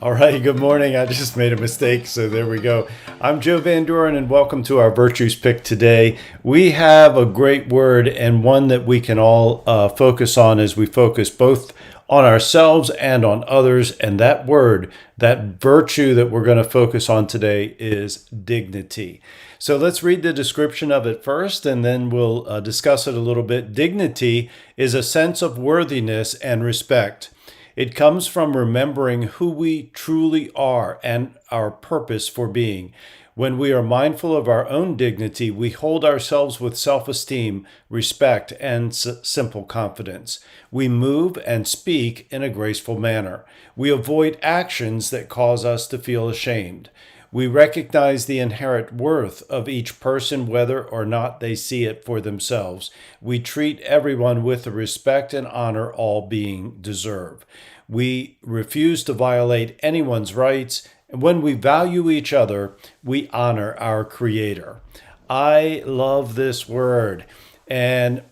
All right, good morning. I just made a mistake, so there we go. I'm Joe Van Doren, and welcome to our Virtues Pick today. We have a great word and one that we can all focus on as we focus both on ourselves and on others. And that word, that virtue that we're going to focus on today is dignity. So let's read the description of it first, and then we'll discuss it a little bit. Dignity is a sense of worthiness and respect. It comes from remembering who we truly are and our purpose for being. When we are mindful of our own dignity, we hold ourselves with self-esteem, respect, and simple confidence. We move and speak in a graceful manner. We avoid actions that cause us to feel ashamed. We recognize the inherent worth of each person, whether or not they see it for themselves. We treat everyone with the respect and honor all beings deserve. We refuse to violate anyone's rights. And when we value each other, we honor our Creator. I love this word, and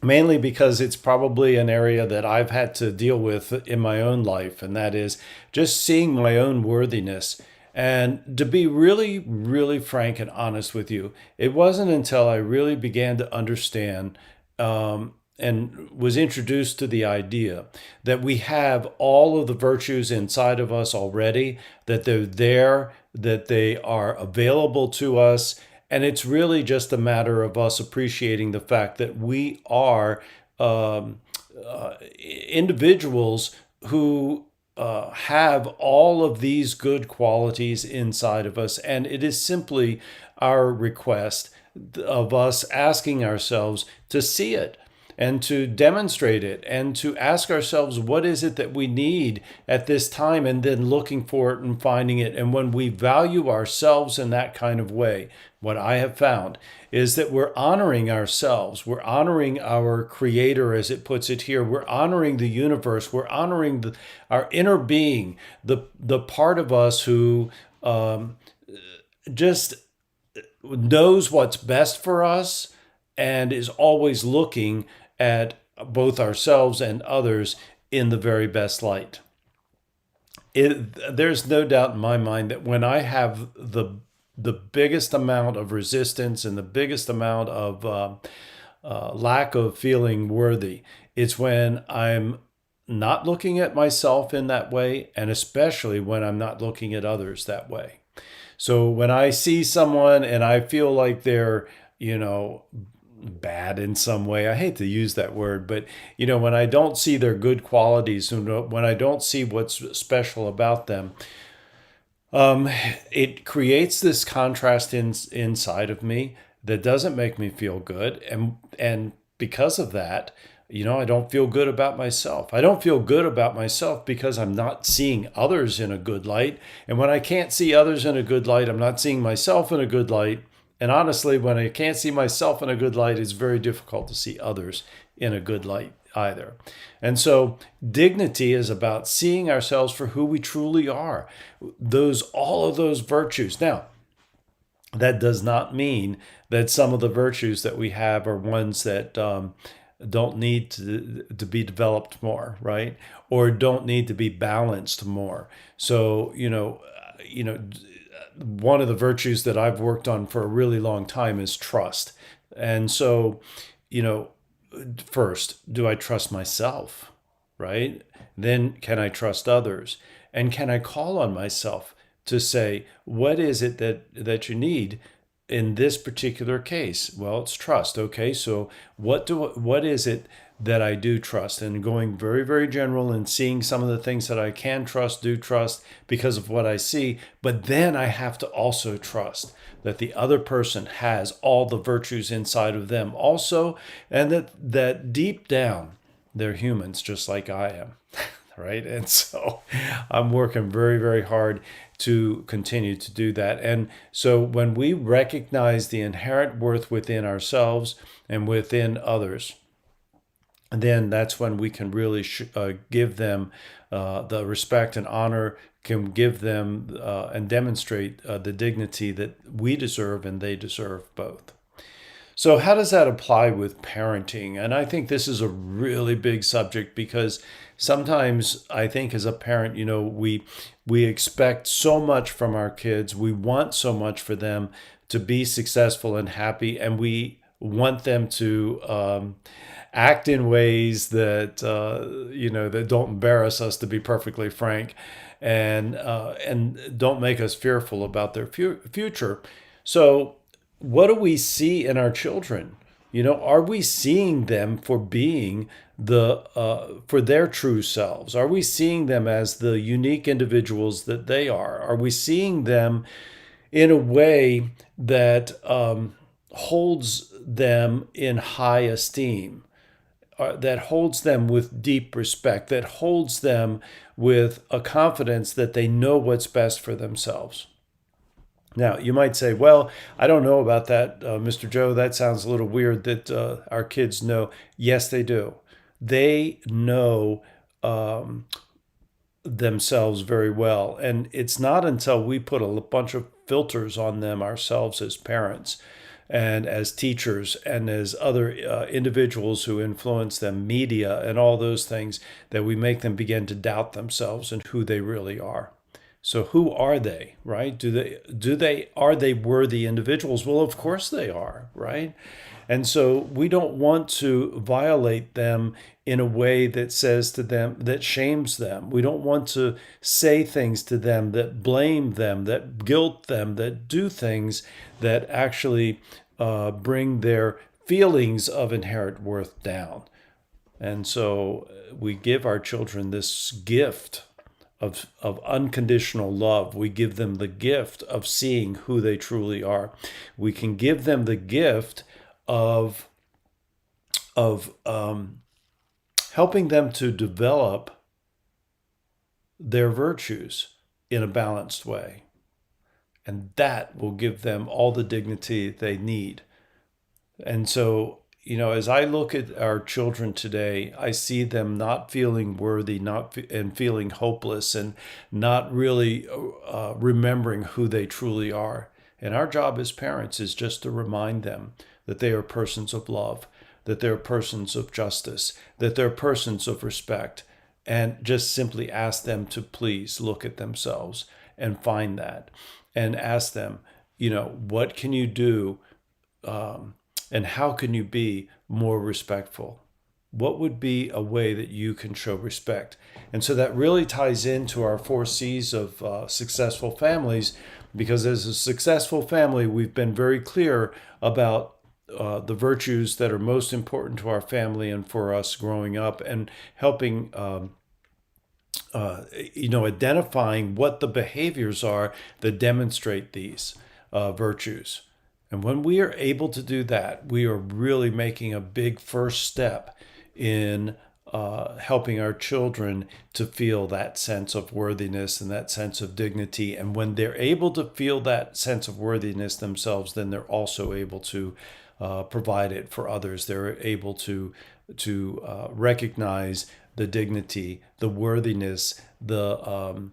mainly because it's probably an area that I've had to deal with in my own life, and that is just seeing my own worthiness. And to be really, really frank and honest with you, it wasn't until I really began to understand and was introduced to the idea that we have all of the virtues inside of us already, that they're there, that they are available to us. And it's really just a matter of us appreciating the fact that we are individuals who have all of these good qualities inside of us. And it is simply our request of us asking ourselves to see it and to demonstrate it and to ask ourselves, what is it that we need at this time? And then looking for it and finding it. And when we value ourselves in that kind of way, what I have found is that we're honoring ourselves. We're honoring our Creator, as it puts it here. We're honoring the universe. We're honoring our inner being, the part of us who just knows what's best for us and is always looking at both ourselves and others in the very best light. There's no doubt in my mind that when I have the biggest amount of resistance and the biggest amount of lack of feeling worthy, it's when I'm not looking at myself in that way, and especially when I'm not looking at others that way. So when I see someone and I feel like they're, bad in some way, I hate to use that word, but when I don't see their good qualities and when I don't see what's special about them, it creates this contrast inside of me that doesn't make me feel good, and because of that, I don't feel good about myself. I don't feel good about myself because I'm not seeing others in a good light, and when I can't see others in a good light, I'm not seeing myself in a good light. And honestly, when I can't see myself in a good light, it's very difficult to see others in a good light either. And so dignity is about seeing ourselves for who we truly are. All of those virtues. Now, that does not mean that some of the virtues that we have are ones that don't need to be developed more, right? Or don't need to be balanced more. So, one of the virtues that I've worked on for a really long time is trust. And so, first, do I trust myself, right? Then can I trust others? And can I call on myself to say, what is it that you need in this particular case? Well, it's trust. Okay, so what is it that I do trust? And going very, very general and seeing some of the things that I can trust, do trust because of what I see. But then I have to also trust that the other person has all the virtues inside of them also, and that deep down they're humans just like I am. Right? And so I'm working very, very hard to continue to do that. And so when we recognize the inherent worth within ourselves and within others, then that's when we can really give them the respect and honor, can give them and demonstrate the dignity that we deserve and they deserve both. So, how does that apply with parenting? And I think this is a really big subject because sometimes I think as a parent, we expect so much from our kids. We want so much for them to be successful and happy, and we want them to act in ways that that don't embarrass us, to be perfectly frank, and don't make us fearful about their future. So what do we see in our children? Are we seeing them for being for their true selves? Are we seeing them as the unique individuals that they are? Are we seeing them in a way that holds them in high esteem, that holds them with deep respect, that holds them with a confidence that they know what's best for themselves? Now, you might say, well, I don't know about that, Mr. Joe. That sounds a little weird that our kids know. Yes, they do. They know themselves very well. And it's not until we put a bunch of filters on them ourselves as parents and as teachers and as other individuals who influence them, media and all those things, that we make them begin to doubt themselves and who they really are. So who are they, right? Are they worthy individuals? Well, of course they are, right? And so we don't want to violate them in a way that says to them, that shames them. We don't want to say things to them that blame them, that guilt them, that do things that actually bring their feelings of inherent worth down. And so we give our children this gift of unconditional love. We give them the gift of seeing who they truly are. We can give them the gift of helping them to develop their virtues in a balanced way. And that will give them all the dignity they need. And so, as I look at our children today, I see them not feeling worthy, and feeling hopeless, and not really remembering who they truly are. And our job as parents is just to remind them that they are persons of love, that they're persons of justice, that they're persons of respect, and just simply ask them to please look at themselves and find that, and ask them, what can you do? And how can you be more respectful? What would be a way that you can show respect? And so that really ties into our 4 C's of successful families, because as a successful family, we've been very clear about the virtues that are most important to our family and for us growing up, and helping identifying what the behaviors are that demonstrate these virtues. And when we are able to do that, we are really making a big first step in helping our children to feel that sense of worthiness and that sense of dignity. And when they're able to feel that sense of worthiness themselves, then they're also able to provide it for others. They're able to recognize the dignity, the worthiness, the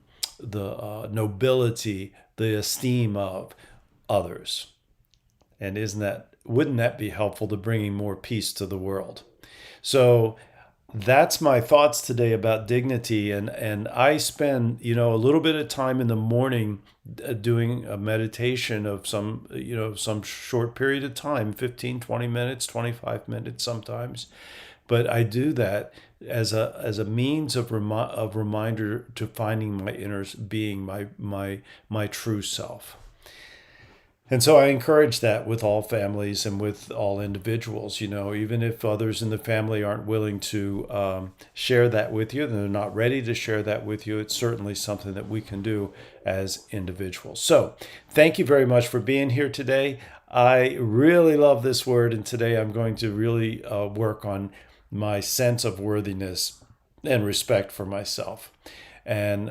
nobility, the esteem of others. And wouldn't that be helpful to bringing more peace to the world? So that's my thoughts today about dignity. And I spend, a little bit of time in the morning doing a meditation of some short period of time, 15, 20 minutes, 25 minutes sometimes. But I do that as a means of reminder to finding my inner being, my true self. And so I encourage that with all families and with all individuals, even if others in the family aren't willing to share that with you, they're not ready to share that with you, it's certainly something that we can do as individuals. So thank you very much for being here today. I really love this word, and today I'm going to really work on my sense of worthiness and respect for myself. And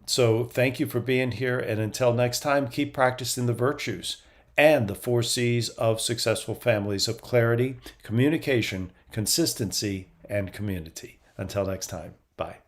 so thank you for being here. And until next time, keep practicing the virtues and the 4 C's of successful families of clarity, communication, consistency, and community. Until next time, bye.